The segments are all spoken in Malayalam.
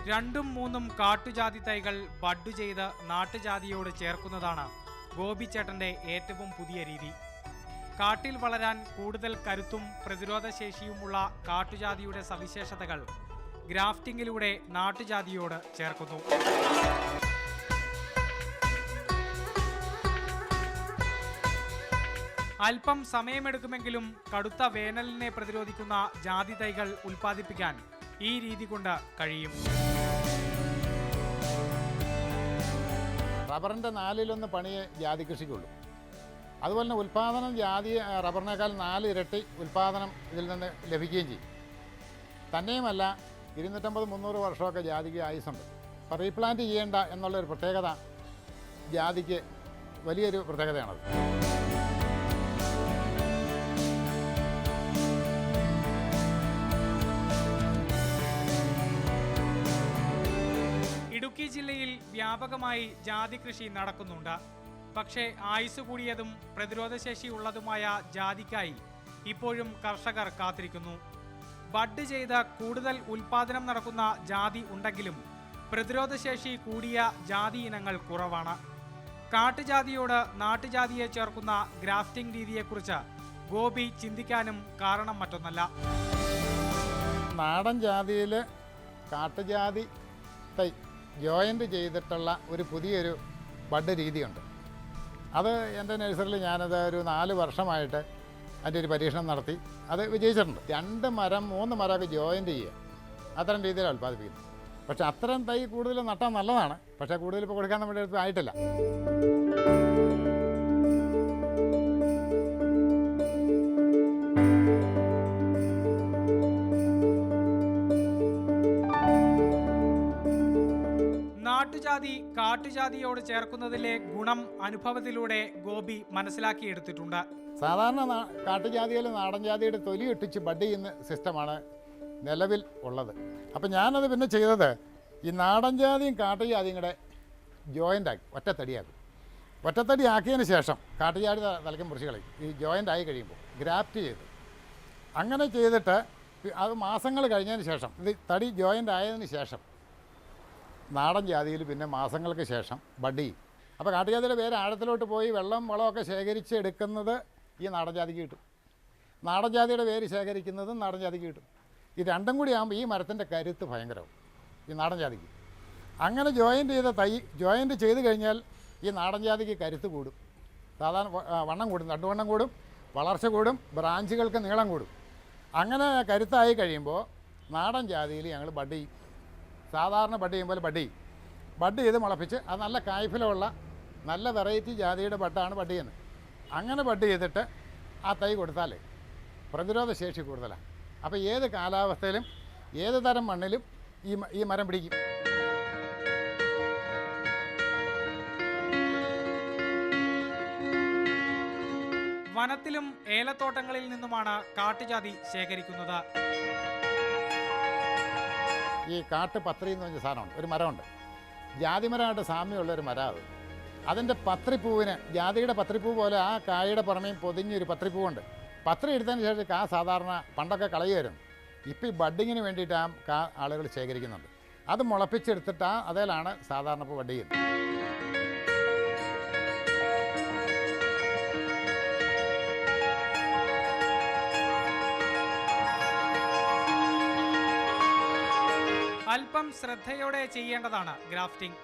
രണ്ടും മൂന്നും കാട്ടുജാതി തൈകൾ ബഡ് ചെയ്ത് നാട്ടുജാതിയോട് ചേർക്കുന്നതാണ് ഗോപിച്ചേട്ടന്റെ ഏറ്റവും പുതിയ രീതി. കാട്ടിൽ വളരാൻ കൂടുതൽ കരുത്തും പ്രതിരോധശേഷിയുമുള്ള കാട്ടുജാതിയുടെ സവിശേഷതകൾ ഗ്രാഫ്റ്റിംഗിലൂടെ നാട്ടുജാതിയോട് ചേർക്കുന്നു. അല്പം സമയമെടുക്കുമെങ്കിലും കടുത്ത വേനലിനെ പ്രതിരോധിക്കുന്ന ജാതി തൈകൾ ഉൽപ്പാദിപ്പിക്കാൻ ഈ രീതി കൊണ്ട് കഴിയും. റബ്ബറിൻ്റെ 4/1 പണിയെ ജാതി കൃഷിക്കുള്ളൂ. അതുപോലെ തന്നെ ഉൽപ്പാദനം റബ്ബറിനേക്കാൾ 4 ഇരട്ടി ഉൽപ്പാദനം ഇതിൽ നിന്ന് ലഭിക്കുകയും ചെയ്യും. തന്നെയുമല്ല 250-300 വർഷമൊക്കെ ജാതിക്ക് ആയുസ്സുണ്ട്. അപ്പോൾ റീപ്ലാന്റ് ചെയ്യേണ്ട എന്നുള്ളൊരു പ്രത്യേകത ജാതിക്ക് വലിയൊരു പ്രത്യേകതയാണത്. ഇടുക്കി ജില്ലയിൽ വ്യാപകമായി ജാതി കൃഷി നടക്കുന്നുണ്ട്. പക്ഷേ ആയുസ് കൂടിയതും പ്രതിരോധശേഷി ഉള്ളതുമായ ജാതിക്കായി ഇപ്പോഴും കർഷകർ കാത്തിരിക്കുന്നു. ബഡ് ചെയ്ത കൂടുതൽ ഉൽപാദനം നടക്കുന്ന ജാതി ഉണ്ടെങ്കിലും പ്രതിരോധശേഷി കൂടിയ ജാതി ഇനങ്ങൾ കുറവാണ്. കാട്ടുജാതിയോട് നാട്ടുജാതിയെ ചേർക്കുന്ന ഗ്രാഫ്റ്റിംഗ് രീതിയെക്കുറിച്ച് ഗോപി ചിന്തിക്കാനും കാരണം മറ്റൊന്നല്ല. നാടൻ ജാതിയിൽ കാട്ടുജാതി തൈ ജോയിൻ്റ് ചെയ്തിട്ടുള്ള ഒരു പുതിയൊരു ബഡ് രീതിയുണ്ട്. അത് എൻ്റെ നഴ്സറിയിൽ ഞാനത് ഒരു 4 വർഷമായിട്ട് അതിൻ്റെ ഒരു പരീക്ഷണം നടത്തി. അത് വിജയിച്ചിട്ടുണ്ട്. 2 മരം 3 മരമൊക്കെ ജോയിൻ്റ് ചെയ്യുക, അത്തരം രീതിയിലാണ് ഉൽപ്പാദിപ്പിക്കുന്നത്. പക്ഷേ അത്തരം തൈ കൂടുതൽ നട്ടാൽ നല്ലതാണ്. പക്ഷേ കൂടുതൽ ഇപ്പോൾ കൊടുക്കാൻ നമ്മുടെ അടുത്ത് ആയിട്ടില്ല. നാട്ടുജാതി കാട്ടുജാതിയോട് ചേർക്കുന്നതിലെ ഗുണം അനുഭവത്തിലൂടെ ഗോപി മനസ്സിലാക്കിയെടുത്തിട്ടുണ്ട്. സാധാരണ കാട്ടുജാതിയിൽ നാടൻ ജാതിയുടെ തൊലി ഇട്ടിച്ച് ബഡ് ചെയ്യുന്ന സിസ്റ്റമാണ് നിലവിൽ ഉള്ളത്. അപ്പം ഞാനത് പിന്നെ ചെയ്തത് ഈ നാടൻ ജാതിയും കാട്ടുജാതിയും കൂടെ ജോയിൻ്റാക്കി ഒറ്റത്തടിയാക്കും. ഒറ്റത്തടി ആക്കിയതിന് ശേഷം കാട്ടുജാതി തലയ്ക്കും മുറിച്ച് കളയും. ഈ ജോയിൻ്റ് ആയി കഴിയുമ്പോൾ ഗ്രാഫ്റ്റ് ചെയ്ത് അങ്ങനെ ചെയ്തിട്ട് അത് മാസങ്ങൾ കഴിഞ്ഞതിന് ശേഷം ഇത് തടി ജോയിൻ്റ് ആയതിന് ശേഷം നാടൻ ജാതിയിൽ പിന്നെ മാസങ്ങൾക്ക് ശേഷം ബഡ് ചെയ്യും. അപ്പോൾ കാട്ടുജാതിയുടെ വേര് ആഴത്തിലോട്ട് പോയി വളമൊക്കെ ശേഖരിച്ച് എടുക്കുന്നത് ഈ നാടൻ ജാതിക്ക് കിട്ടും. നാടൻ ജാതിയുടെ വേര് ശേഖരിക്കുന്നതും നാടൻ ജാതിക്ക് കിട്ടും. ഈ രണ്ടും കൂടി ആകുമ്പോൾ ഈ മരത്തിൻ്റെ കരുത്ത് ഭയങ്കരവും ഈ നാടൻ ജാതിക്ക്. അങ്ങനെ ജോയിൻ്റ് ചെയ്ത് കഴിഞ്ഞാൽ ഈ നാടൻ ജാതിക്ക് കരുത്ത് കൂടും. സാധാരണ വണ്ണം കൂടും, നടുവണ്ണം കൂടും, വളർച്ച കൂടും, ബ്രാഞ്ചുകൾക്ക് നീളം കൂടും. അങ്ങനെ കരുത്തായി കഴിയുമ്പോൾ നാടൻ ജാതിയിൽ ഞങ്ങൾ ബഡ് ചെയ്യും. സാധാരണ ബഡ് ചെയ്യുമ്പോൾ ബഡ് ചെയ്ത് മുളപ്പിച്ച് അത് നല്ല കായ്ഫലമുള്ള നല്ല വെറൈറ്റി ജാതിയുടെ ബഡാണ് ബഡ് ചെയ്യുന്നത്. അങ്ങനെ ബഡ് ചെയ്തിട്ട് ആ തൈ കൊടുത്താൽ പ്രതിരോധ ശേഷി കൂടുതലാണ്. അപ്പോൾ ഏത് കാലാവസ്ഥയിലും ഏത് തരം മണ്ണിലും ഈ മരം പിടിക്കും. വനത്തിലും ഏലത്തോട്ടങ്ങളിൽ നിന്നുമാണ് കാട്ടുജാതി ശേഖരിക്കുന്നത്. ഈ കാട്ടുപത്രി എന്ന് പറഞ്ഞ സാധനമുണ്ട്, ഒരു മരമുണ്ട്. ജാതിമരമായിട്ട് സാമ്യമുള്ളൊരു മരം അത്. അതിൻ്റെ പത്രിപ്പൂവിന് ജാതിയുടെ പത്രിപ്പൂ പോലെ ആ കായയുടെ പുറമേയും പൊതിഞ്ഞൊരു പത്രിപ്പൂവുണ്ട്. പത്രി എടുത്തതിന് ശേഷം കാ സാധാരണ പണ്ടൊക്കെ കളയുമായിരുന്നു. ഇപ്പോൾ ഈ ബഡിങ്ങിന് വേണ്ടിയിട്ട് ആ കാ ആളുകൾ ശേഖരിക്കുന്നുണ്ട്. അത് മുളപ്പിച്ചെടുത്തിട്ട് അതിലാണ് സാധാരണ ഇപ്പോൾ ബഡ് ചെയ്യുന്നത്. അല്പം ശ്രദ്ധയോടെ ചെയ്യേണ്ടതാണ് ഗ്രാഫ്റ്റിംഗ്.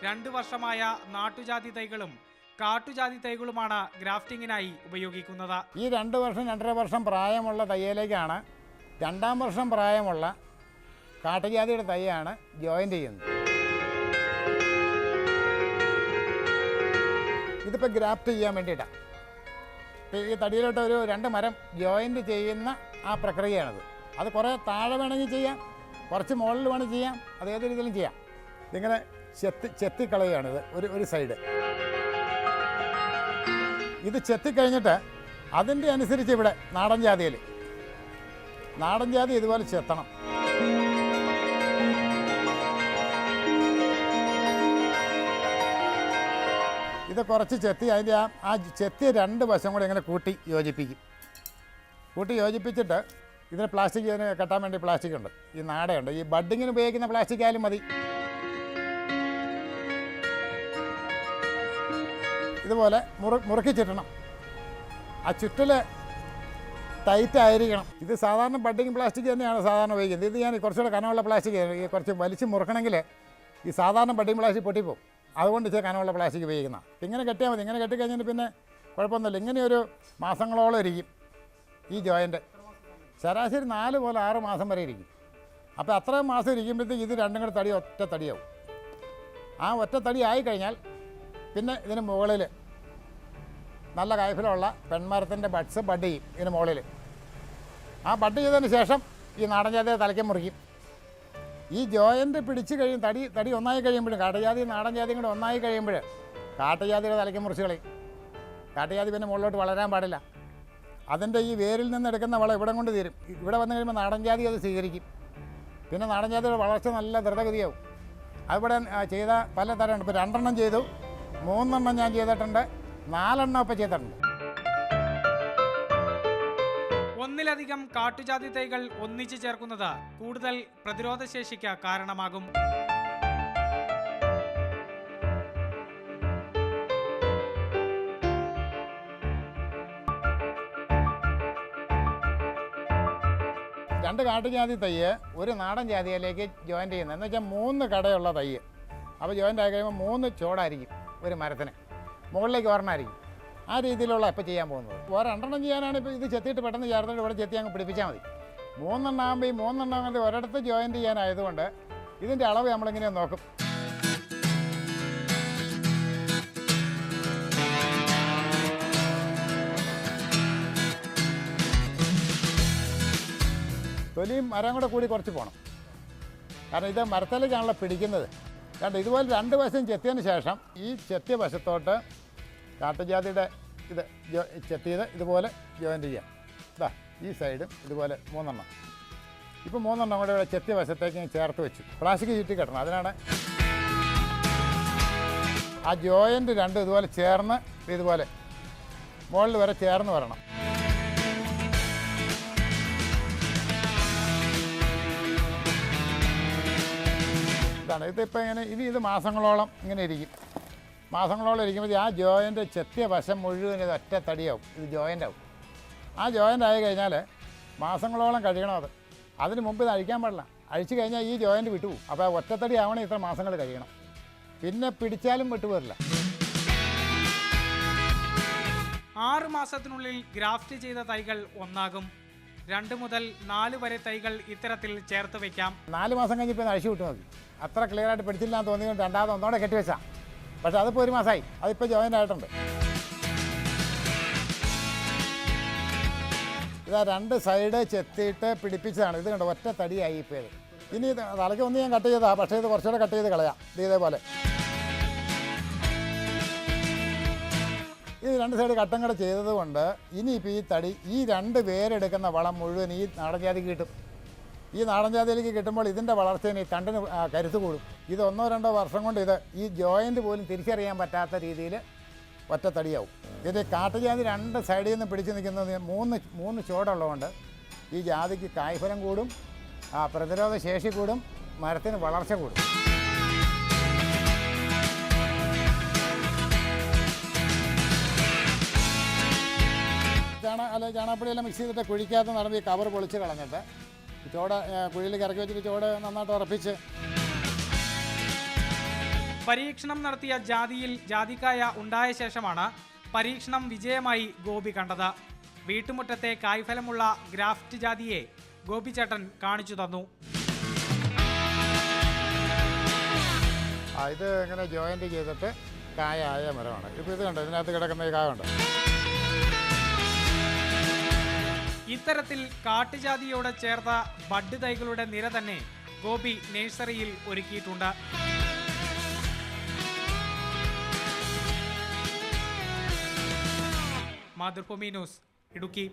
2 വർഷമായ നാട്ടുജാതി തൈകളും കാട്ടുജാതി തൈകളുമാണ് ഗ്രാഫ്റ്റിങ്ങിനായി ഉപയോഗിക്കുന്നത്. ഈ 2 വർഷം 2.5 വർഷം പ്രായമുള്ള തൈയിലേക്കാണ് 2-ാം വർഷം പ്രായമുള്ള കാട്ടുജാതിയുടെ തൈയാണ് ജോയിൻ്റ് ചെയ്യുന്നത്. ഇതിപ്പോൾ ഗ്രാഫ്റ്റ് ചെയ്യാൻ വേണ്ടിയിട്ടാണ്. ഈ തടിയിലോട്ട് ഒരു 2 മരം ജോയിൻ്റ് ചെയ്യുന്ന ആ പ്രക്രിയയാണത്. അത് കുറേ താഴെ വേണമെങ്കിൽ ചെയ്യാം, കുറച്ച് മുകളിൽ വേണം ചെയ്യാം, അത് ഏത് രീതിയിലും ചെയ്യാം. ഇതിങ്ങനെ ചെത്തിക്കളയുകയാണിത് ഒരു സൈഡ്. ഇത് ചെത്തിക്കഴിഞ്ഞിട്ട് അതിൻ്റെ അനുസരിച്ച് ഇവിടെ നാടൻ ജാതി ഇതുപോലെ ചെത്തണം. ഇത് കുറച്ച് ചെത്തി അതിൻ്റെ ആ ചെത്തിയ 2 വശം കൂടെ ഇങ്ങനെ കൂട്ടി യോജിപ്പിച്ചിട്ട് ഇതിന് പ്ലാസ്റ്റിക് ഇതിന് കെട്ടാൻ വേണ്ടി പ്ലാസ്റ്റിക് ഉണ്ട്, ഈ നാടയുണ്ട്. ഈ ബഡിങ്ങിന് ഉപയോഗിക്കുന്ന പ്ലാസ്റ്റിക് ആയാലും മതി. ഇതുപോലെ മുറുക്കി ചുറ്റണം. ആ ചുറ്റൽ ടൈറ്റ് ആയിരിക്കണം. ഇത് സാധാരണ ബഡിങ് പ്ലാസ്റ്റിക് തന്നെയാണ് സാധാരണ ഉപയോഗിക്കുന്നത്. ഇത് ഞാൻ കുറച്ചുകൂടെ കനമുള്ള പ്ലാസ്റ്റിക്, ഈ കുറച്ച് വലിച്ച് മുറുക്കണമെങ്കിൽ ഈ സാധാരണ ബഡിങ് പ്ലാസ്റ്റിക് പൊട്ടിപ്പോവും. അതുകൊണ്ട് ഇച്ചിരി കനമുള്ള പ്ലാസ്റ്റിക് ഉപയോഗിക്കുന്ന. ഇങ്ങനെ കെട്ടിയാൽ മതി. ഇങ്ങനെ കെട്ടിക്കഴിഞ്ഞിട്ട് പിന്നെ കുഴപ്പമൊന്നുമില്ല. ഇങ്ങനെയൊരു മാസങ്ങളോളം ഇരിക്കും ഈ ജോയിൻ്റ്. ശരാശരി 4 മുതൽ 6 മാസം വരെ ഇരിക്കും. അപ്പോൾ അത്രയും മാസം ഇരിക്കുമ്പോഴത്തേക്ക് ഇത് രണ്ടും കൂടെ തടി ഒറ്റ തടിയാവും. ആ ഒറ്റ തടി ആയിക്കഴിഞ്ഞാൽ പിന്നെ ഇതിന് മുകളിൽ നല്ല കായ്ഫലമുള്ള പെൺമരത്തിൻ്റെ ബഡ്സ് ബഡ് ചെയ്യും ഇതിന് മുകളിൽ. ആ ബഡ് ചെയ്തതിന് ശേഷം ഈ നാടൻ ജാതിയെ തലയ്ക്ക് മുറിക്കും. ഈ ജോയിൻ്റ് പിടിച്ച് കഴിയും, തടി ഒന്നായി കഴിയുമ്പോഴും, കാട്ടുജാതി നാടൻ ജാതിയും കൂടെ ഒന്നായി കഴിയുമ്പോൾ കാട്ടുജാതിയുടെ തലയ്ക്ക് മുറിച്ച് കളയും. കാട്ടുജാതി പിന്നെ മുകളിലോട്ട് വളരാൻ പാടില്ല. അതിൻ്റെ ഈ വേരിൽ നിന്ന് എടുക്കുന്ന വളം ഇവിടെ കൊണ്ട് തീരും. ഇവിടെ വന്നു കഴിയുമ്പോൾ നാടൻ ജാതി അത് സ്വീകരിക്കും. പിന്നെ നാടൻ ജാതിയുടെ വളർച്ച നല്ല ദ്രുതഗതിയാവും. അതിവിടെ ചെയ്ത പല തരമുണ്ട്. ഇപ്പോൾ 2 എണ്ണം ചെയ്തു, 3 എണ്ണം ഞാൻ ചെയ്തിട്ടുണ്ട്, 4 എണ്ണം ഇപ്പോൾ ചെയ്തിട്ടുണ്ട്. ഒന്നിലധികം കാട്ടുജാതി തൈകൾ ഒന്നിച്ചു ചേർക്കുന്നത് കൂടുതൽ പ്രതിരോധശേഷിക്ക് കാരണമാകും. രണ്ട് കാട്ടുജാതി തയ്യ് ഒരു നാടൻ ജാതിയിലേക്ക് ജോയിൻ്റ് ചെയ്യുന്നത് എന്ന് വെച്ചാൽ 3 കടയുള്ള തയ്യ്. അപ്പോൾ ജോയിൻ്റ് ആയി കഴിയുമ്പോൾ 3 ചോടായിരിക്കും ഒരു മരത്തിന്, മുകളിലേക്ക് ഒരെണ്ണമായിരിക്കും. ആ രീതിയിലുള്ള ഇപ്പോൾ ചെയ്യാൻ പോകുന്നത്. വേറെ 2 എണ്ണം ചെയ്യാനാണ് ഇപ്പോൾ ഇത് ചെത്തിയിട്ട് പെട്ടെന്ന് ചേർത്തിട്ട് ഇവിടെ ചെത്തി അങ്ങ് പിടിപ്പിച്ചാൽ മതി. 3 എണ്ണം ആകുമ്പോൾ ഈ 3 എണ്ണം അങ്ങനത്തെ ഒരിടത്ത് ജോയിൻ്റ് ചെയ്യാനായതുകൊണ്ട് ഇതിൻ്റെ അളവ് നമ്മളിങ്ങനെ നോക്കും. തൊലിയും മരം കൂടെ കൂടി കുറച്ച് പോകണം. കാരണം ഇത് മരത്തിലേക്കാണല്ലോ പിടിക്കുന്നത്. കാരണം ഇതുപോലെ 2 വശം ചെത്തിയതിന് ശേഷം ഈ ചെത്തിയ വശത്തോട്ട് കാട്ടുജാതിയുടെ ഇത് ചെത്തിയത് ഇതുപോലെ ജോയിൻ്റ് ചെയ്യാം. ഇതാ ഈ സൈഡും ഇതുപോലെ 3 എണ്ണം. ഇപ്പോൾ 3 എണ്ണം കൂടെ ഇവിടെ ചെത്തിയ വശത്തേക്ക് ചേർത്ത് വെച്ചു. പ്ലാസ്റ്റിക് ചുറ്റി കെട്ടണം. അതിനാണ് ആ ജോയിൻ്റ് 2 ഇതുപോലെ ചേർന്ന് ഇതുപോലെ മുകളിൽ വരെ ചേർന്ന് വരണം. ഇതിപ്പോൾ ഇങ്ങനെ ഇത് മാസങ്ങളോളം ഇങ്ങനെ ഇരിക്കും. മാസങ്ങളോളം ഇരിക്കുമ്പോൾ ആ ജോയിൻ്റ് ചെത്തിയ വശം മുഴുവൻ ഇത് ഒറ്റ തടിയാവും. ഇത് ജോയിൻ്റ് ആവും. ആ ജോയിൻ്റ് ആയി കഴിഞ്ഞാൽ മാസങ്ങളോളം കഴിയണം. അതിന് മുമ്പ് ഇത് അഴിക്കാൻ പാടില്ല. അഴിച്ചു കഴിഞ്ഞാൽ ഈ ജോയിൻ്റ് വിട്ടുപോകും. അപ്പോൾ ഒറ്റത്തടി ആവണേ ഇത്ര മാസങ്ങൾ കഴിയണം. പിന്നെ പിടിച്ചാലും വിട്ടുപോരില്ല. 6 മാസത്തിനുള്ളിൽ ഗ്രാഫ്റ്റ് ചെയ്ത തൈകൾ ഒന്നാകും. 2 മുതൽ 4 വരെ തൈകൾ ഇത്തരത്തിൽ ചേർത്ത് വയ്ക്കാം. 4 മാസം കഴിഞ്ഞപ്പോൾ അഴിച്ചു വിട്ടു നോക്കി. അത്ര ക്ലിയറായിട്ട് പിടിച്ചില്ലാന്ന് തോന്നിയത് രണ്ടാമത് ഒന്നോടെ കെട്ടിവെച്ചാൽ. പക്ഷേ അതിപ്പോൾ 1 മാസമായി. അതിപ്പോൾ ജോയിൻ്റ് ആയിട്ടുണ്ട്. ഇതാ 2 സൈഡ് ചെത്തിയിട്ട് പിടിപ്പിച്ചതാണ്. ഇത് കണ്ടോ ഒറ്റ തടിയായി ഇപ്പോൾ ഇത്. ഇനി ഇത് തലയ്ക്ക് ഒന്ന് ഞാൻ കട്ട് ചെയ്താൽ, പക്ഷേ ഇത് കുറച്ചുകൂടെ കട്ട് ചെയ്ത് കളയാം. ഇതേപോലെ ഇത് 2 സൈഡ് കട്ടം കൂടെ ചെയ്തത് കൊണ്ട് ഇനിയിപ്പോൾ ഈ തടി ഈ 2 വേരെടുക്കുന്ന വളം മുഴുവൻ ഈ നാടൻ ജാതിക്ക് കിട്ടും. ഈ നാടൻ ജാതിയിലേക്ക് കിട്ടുമ്പോൾ ഇതിൻ്റെ വളർച്ചയിൽ ഈ തണ്ടിന് കരുത്ത് കൂടും. ഇത് 1-2 വർഷം കൊണ്ട് ഇത് ഈ ജോയിൻ്റ് പോലും തിരിച്ചറിയാൻ പറ്റാത്ത രീതിയിൽ ഒറ്റത്തടിയാവും. ഇത് കാട്ടുജാതി 2 സൈഡിൽ നിന്ന് പിടിച്ച് നിൽക്കുന്നത് 3 ചുവടുള്ളതുകൊണ്ട് ഈ ജാതിക്ക് കായ്ഫലം കൂടും, പ്രതിരോധ ശേഷി കൂടും, മരത്തിന് വളർച്ച കൂടും. ചാണകപ്പൊടിയെല്ലാം മിക്സ് ചെയ്തിട്ട് കുഴിക്കകത്ത് നടന്ന് ഈ കവർ പൊളിച്ച് കളഞ്ഞിട്ട് ചോട് കുഴിയിലേക്ക് ഇറക്കി വെച്ചിട്ട് ചോട് നന്നായിട്ട് ഉറപ്പിച്ച്. പരീക്ഷണം നടത്തിയ ജാതിയിൽ ജാതിക്കായ ഉണ്ടായ ശേഷമാണ് പരീക്ഷണം വിജയമായി ഗോപി കണ്ടത്. വീട്ടുമുറ്റത്തെ കായ്ഫലമുള്ള ഗ്രാഫ്റ്റ് ജാതിയെ ഗോപിച്ചേട്ടൻ കാണിച്ചു തന്നു. ഇത് ഇങ്ങനെ ജോയിൻ്റ് ചെയ്തിട്ട് കായായ മരമാണ്. ഇപ്പോൾ ഇത് കണ്ടോ, ഇതിനകത്ത് കിടക്കുന്ന ഈ കായ ഉണ്ട്. ഇത്തരത്തിൽ കാട്ടുജാതിയോട് ചേർത്ത ബഡ് തൈകളുടെ നിര തന്നെ ഗോപി നഴ്സറിയിൽ ഒരുക്കിയിട്ടുണ്ട്. മാതൃഭൂമി ന്യൂസ്, ഇടുക്കി.